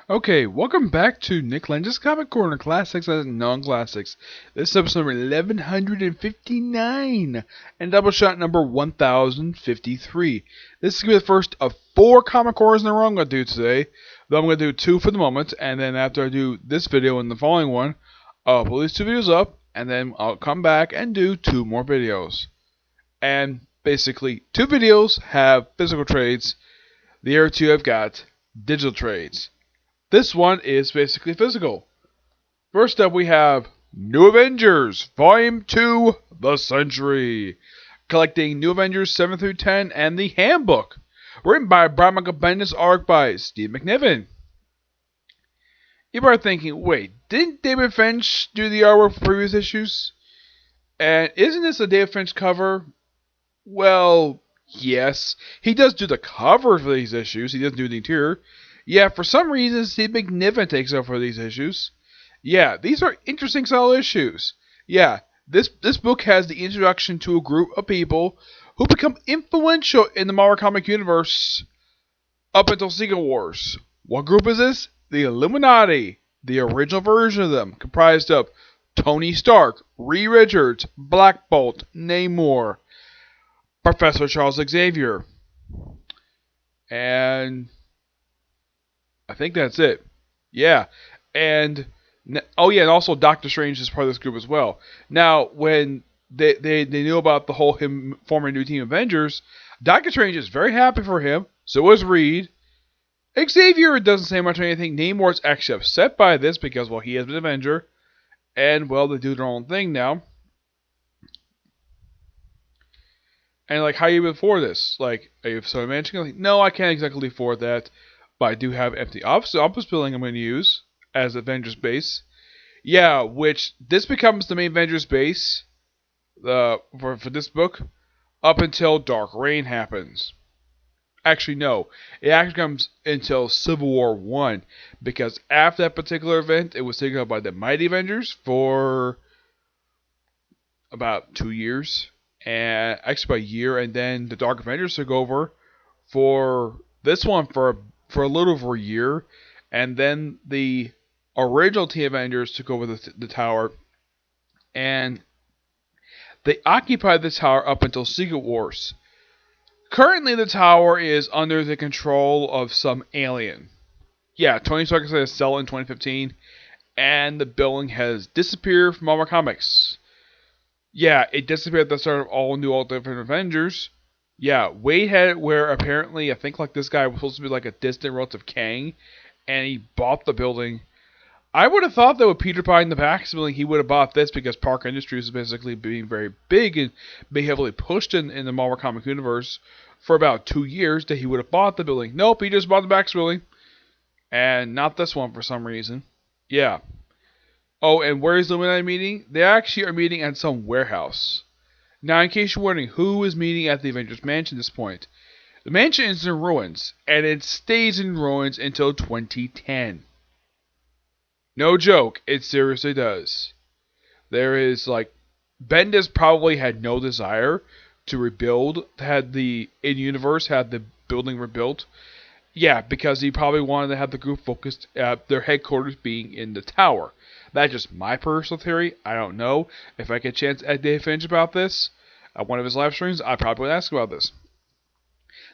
Okay, welcome back to Nick Lenz's Comic Corner, Classics and Non-Classics. This is episode number 1159 and Doubleshot number 1053. This is going to be the first of 4 Comic Corners in a row I'm going to do today. Though I'm going to do 2 for the moment, and then after I do this video and the following one, I'll pull these 2 videos up, and then I'll come back and do 2 more videos. And basically, 2 videos have physical trades, the other 2 have got digital trades. This one is basically physical. First up, we have New Avengers, Volume 2, The Sentry, collecting New Avengers 7 through 10 and the Handbook, written by Brian Michael Bendis, art by Steve McNiven. You are thinking, wait, didn't David Finch do the artwork for previous issues? And isn't this a David Finch cover? Well, yes. He does do the cover for these issues. He doesn't do the interior. Yeah, for some reason, Steve McNiven takes over for these issues. Yeah, these are interesting style issues. Yeah, this book has the introduction to a group of people who become influential in the Marvel Comic Universe up until Secret Wars. What group is this? The Illuminati. The original version of them, comprised of Tony Stark, Reed Richards, Black Bolt, Namor, Professor Charles Xavier, and I think that's it. Yeah. And oh yeah, and also Doctor Strange is part of this group as well. Now, when they knew about the whole him forming a new team Avengers, Doctor Strange is very happy for him. So is Reed. Xavier doesn't say much or anything. Namor's actually upset by this because, well, he has been an Avenger. And, well, they do their own thing now. And, like, how you before this? Like, are you so managing? Like, no, I can't exactly afford that. But I do have empty office building I'm going to use as Avengers base. Yeah, which this becomes the main Avengers base for this book up until Dark Reign happens. Actually, no. It actually comes until Civil War 1. Because after that particular event, it was taken up by the Mighty Avengers for about 2 years. And actually about a year. And then the Dark Avengers took over for this one for a little over a year, and then the original Team Avengers took over the tower, and they occupied the tower up until Secret Wars. Currently, the tower is under the control of some alien. Yeah, Tony Stark decided to sell it in 2015, and the building has disappeared from Marvel Comics. Yeah, it disappeared at the start of all different Avengers. Yeah, Wade had it where apparently I think like this guy was supposed to be like a distant relative Kang, and he bought the building. I would have thought that with Peter buying the Pax building, he would have bought this because Park Industries is basically being very big and being heavily pushed in the Marvel Comic Universe for about 2 years that he would have bought the building. Nope, he just bought the Pax building, and not this one for some reason. Yeah. Oh, and where is the Illuminati meeting? They actually are meeting at some warehouse. Now, in case you're wondering who is meeting at the Avengers Mansion at this point, the mansion is in ruins, and it stays in ruins until 2010. No joke, it seriously does. There is, like, Bendis probably had no desire to rebuild, had the in-universe, had the building rebuilt. Yeah, because he probably wanted to have the group focused at their headquarters being in the tower. That's just my personal theory. I don't know. If I get a chance to ask Dave Finch about this at one of his live streams, I probably would ask about this.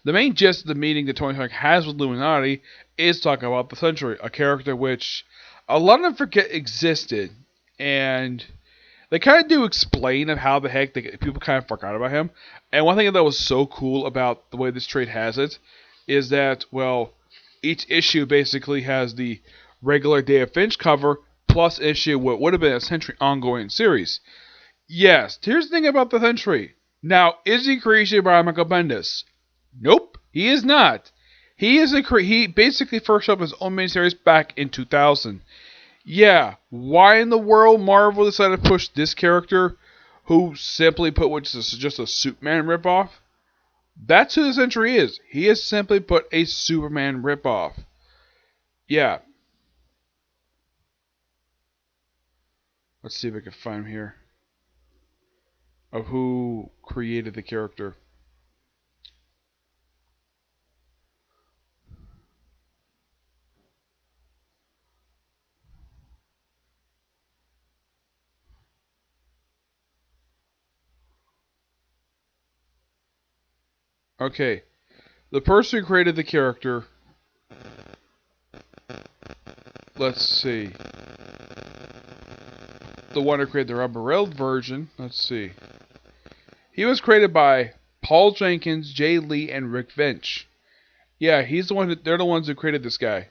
The main gist of the meeting that Tony Stark has with Illuminati is talking about the Sentry, a character which a lot of them forget existed, and they kind of do explain of how the heck people kind of forgot about him. And one thing that was so cool about the way this trade has it is that, well, each issue basically has the regular David Finch cover plus issue what would have been a Sentry ongoing series. Yes, here's the thing about the Sentry. Now, is he created by Michael Bendis? Nope, he is not. He basically first showed up his own miniseries back in 2000. Yeah, why in the world Marvel decided to push this character, who simply put which is just a Superman ripoff? That's who the Sentry is. He is simply put a Superman ripoff. Yeah. Let's see if I can find him here. Of who created the character. Okay. The person who created the character, let's see. The one who created the Rubber Railed version, let's see. He was created by Paul Jenkins, Jay Lee, and Rick Vench. Yeah, he's the one. They're the ones who created this guy.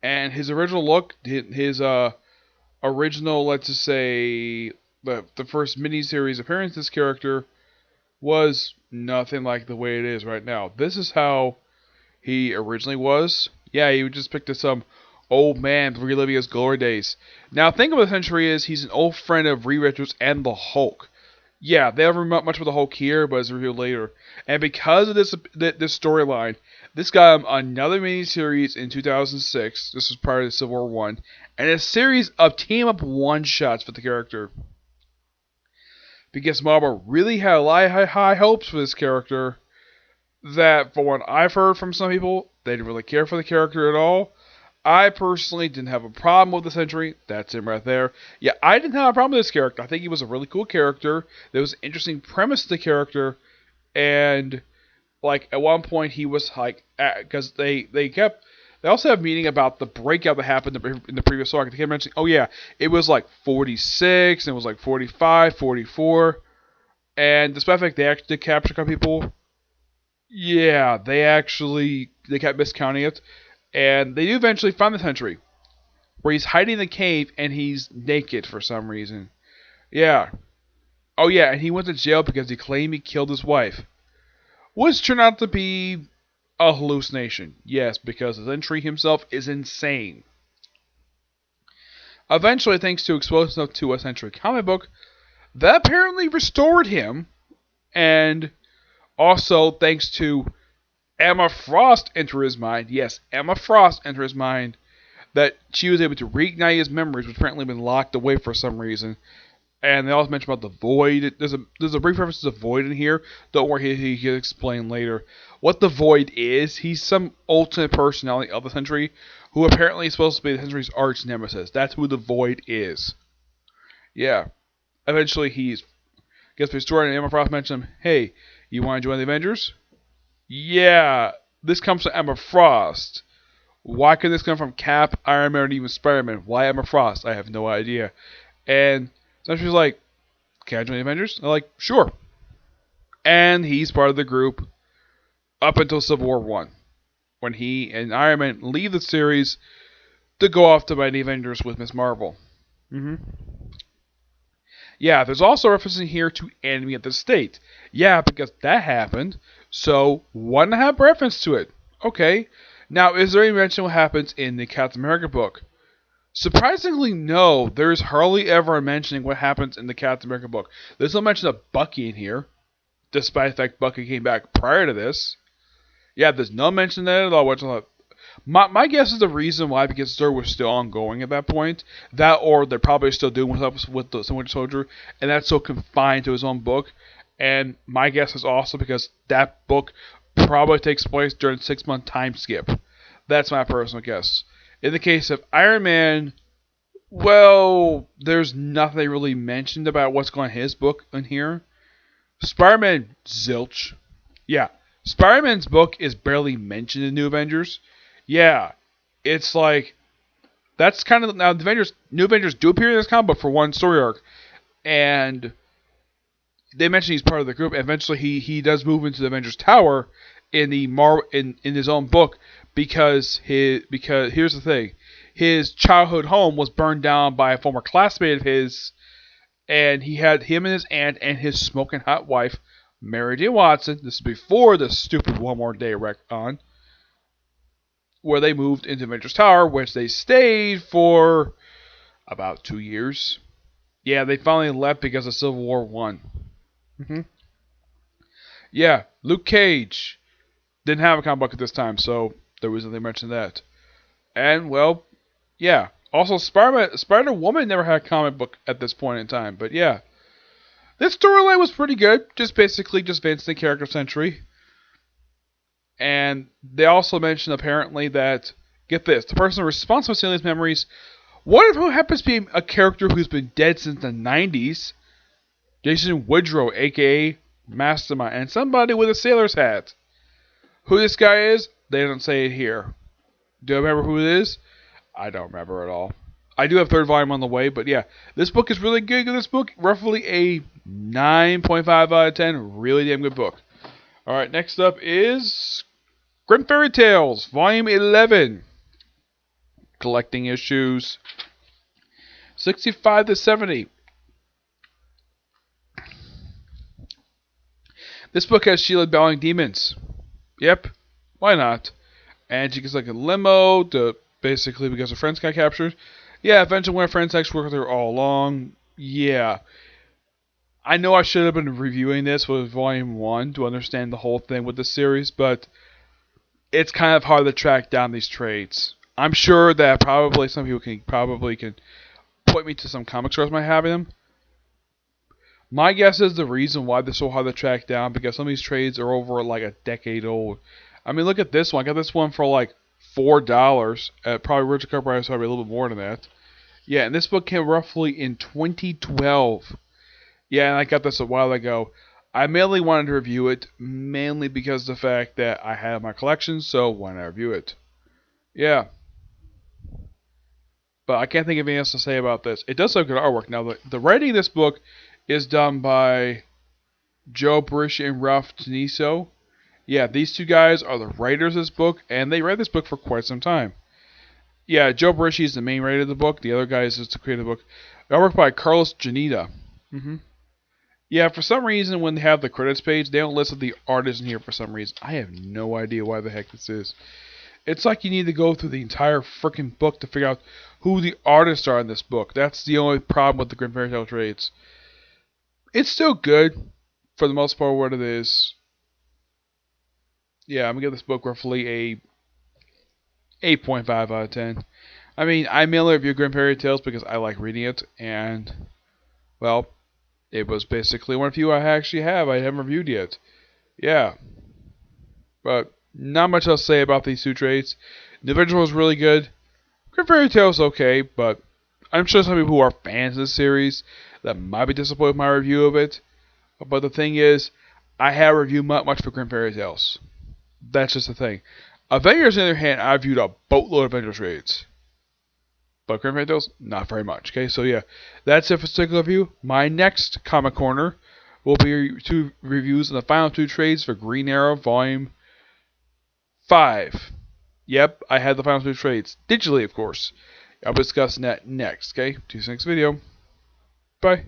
And his original look, his original, let's just say, the first miniseries appearance of this character was nothing like the way it is right now. This is how he originally was. Yeah, he just picked up some old man reliving his glory days. Now, think of the Sentry is he's an old friend of Reed Richards and the Hulk. Yeah, they haven't much with the Hulk here, but it's revealed later. And because of this storyline, this got him another miniseries in 2006. This was prior to Civil War 1. And a series of team-up one-shots for the character. Because Marvel really had a lot of high hopes for this character. That, for what I've heard from some people, they didn't really care for the character at all. I personally didn't have a problem with the Sentry. That's him right there. Yeah, I didn't have a problem with this character. I think he was a really cool character. There was an interesting premise to the character. And, like, at one point he was, like, because they also have a meeting about the breakout that happened in the previous arc. They kept mentioning, oh yeah, it was like 46, and it was like 45, 44. And despite the fact they actually did capture a couple people, yeah, they kept miscounting it. And they do eventually find the Sentry, where he's hiding in the cave and he's naked for some reason. Yeah. Oh yeah, and he went to jail because he claimed he killed his wife. Which turned out to be a hallucination. Yes, because the Sentry himself is insane. Eventually, thanks to exposing himself to a Sentry comic book, that apparently restored him. And also, thanks to Emma Frost enter his mind. Yes, Emma Frost enter his mind. That she was able to reignite his memories, which apparently been locked away for some reason. And they also mention about the Void. There's a brief reference to the Void in here. Don't worry, he can explain later. What the Void is, he's some alternate personality of the Sentry, who apparently is supposed to be the Sentry's arch nemesis. That's who the Void is. Yeah. Eventually he gets restored, and Emma Frost mentions him, hey, you want to join the Avengers? Yeah, this comes from Emma Frost. Why could this come from Cap, Iron Man, or even Spider-Man? Why Emma Frost? I have no idea. And so she's like, can I join the Avengers? They're like, sure. And he's part of the group up until Civil War 1. When he and Iron Man leave the series to go off to fight the Avengers with Ms. Marvel. Yeah, there's also referencing here to Enemy of the State. Yeah, because that happened. So, why not have reference to it? Okay. Now, is there any mention what happens in the Captain America book? Surprisingly, no. There's hardly ever a mentioning what happens in the Captain America book. There's no mention of Bucky in here, despite the fact Bucky came back prior to this. Yeah, there's no mention of that at all. My guess is the reason why, because the story was still ongoing at that point. That, or they're probably still doing what's up with the Winter Soldier, and that's so confined to his own book. And my guess is also because that book probably takes place during a 6-month time skip. That's my personal guess. In the case of Iron Man, well, there's nothing really mentioned about what's going on in his book in here. Spider-Man, zilch. Yeah, Spider-Man's book is barely mentioned in New Avengers. Yeah, it's like, that's kind of, now the New Avengers do appear in this comic book for one story arc, and they mention he's part of the group, and eventually he does move into the Avengers Tower in the in his own book, because here's the thing, his childhood home was burned down by a former classmate of his, and he had him and his aunt and his smoking hot wife, Mary Jane Watson. This is before the stupid One More Day retcon, where they moved into Avengers Tower, which they stayed for about 2 years. Yeah, they finally left because of Civil War 1. Yeah, Luke Cage didn't have a comic book at this time, so the reason they mentioned that. And, well, yeah. Also, Spider-Woman never had a comic book at this point in time, but yeah. This storyline was pretty good. Just basically Vince the character Sentry. And they also mentioned apparently that, get this, the person responsible for stealing these memories, what if who happens to be a character who's been dead since the 90s? Jason Woodrow, aka mastermind, and somebody with a sailor's hat. Who this guy is, they don't say it here. Do I remember who it is? I don't remember at all. I do have third volume on the way, but yeah, this book is really good. This book, roughly a 9.5 out of 10. Really damn good book. Alright, next up is Grimm Fairy Tales, Volume 11. Collecting issues 65 to 70. This book has Sheila battling demons. Yep, why not? And she gets like a limo to basically because her friends got captured. Yeah, eventually when her friends actually worked with her all along. Yeah. I know I should have been reviewing this with Volume 1 to understand the whole thing with the series, but it's kind of hard to track down these trades. I'm sure that probably some people can point me to some comic stores might have them. My guess is the reason why they're so hard to track down because some of these trades are over like a decade old. I mean, look at this one. I got this one for like $4 at probably original cover price, probably a little bit more than that. Yeah, and this book came roughly in 2012. Yeah, and I got this a while ago. I mainly wanted to review it, mainly because of the fact that I have my collection, so why not review it? Yeah. But I can't think of anything else to say about this. It does have good artwork. Now, the writing of this book is done by Joe Brish and Ralph Teniso. Yeah, these two guys are the writers of this book, and they read this book for quite some time. Yeah, Joe Brish is the main writer of the book. The other guy is just the creator of the book. Artwork by Carlos Janita. Yeah, for some reason, when they have the credits page, they don't list the artist in here for some reason. I have no idea why the heck this is. It's like you need to go through the entire freaking book to figure out who the artists are in this book. That's the only problem with the Grimm Fairy Tale trades. It's still good, for the most part, what it is. Yeah, I'm going to give this book roughly a 8.5 out of 10. I mean, I mainly review Grimm Fairy Tales because I like reading it, and, well, it was basically one of the few I actually have I haven't reviewed yet. Yeah. But not much else to say about these two trades. The original was really good. Grimm Fairy Tale is okay, but I'm sure some people who are fans of the series that might be disappointed with my review of it. But the thing is, I haven't reviewed much for Grimm Fairy Tales. That's just the thing. Avengers, on the other hand, I've viewed a boatload of Avengers trades. But Grimm Fairy Tales, not very much. Okay, so yeah, that's it for this particular review. My next Comic Corner will be 2 reviews on the final 2 trades for Green Arrow Volume 5. Yep, I had the final 2 trades. Digitally, of course. I'll be discussing that next, okay? See you next video. Bye.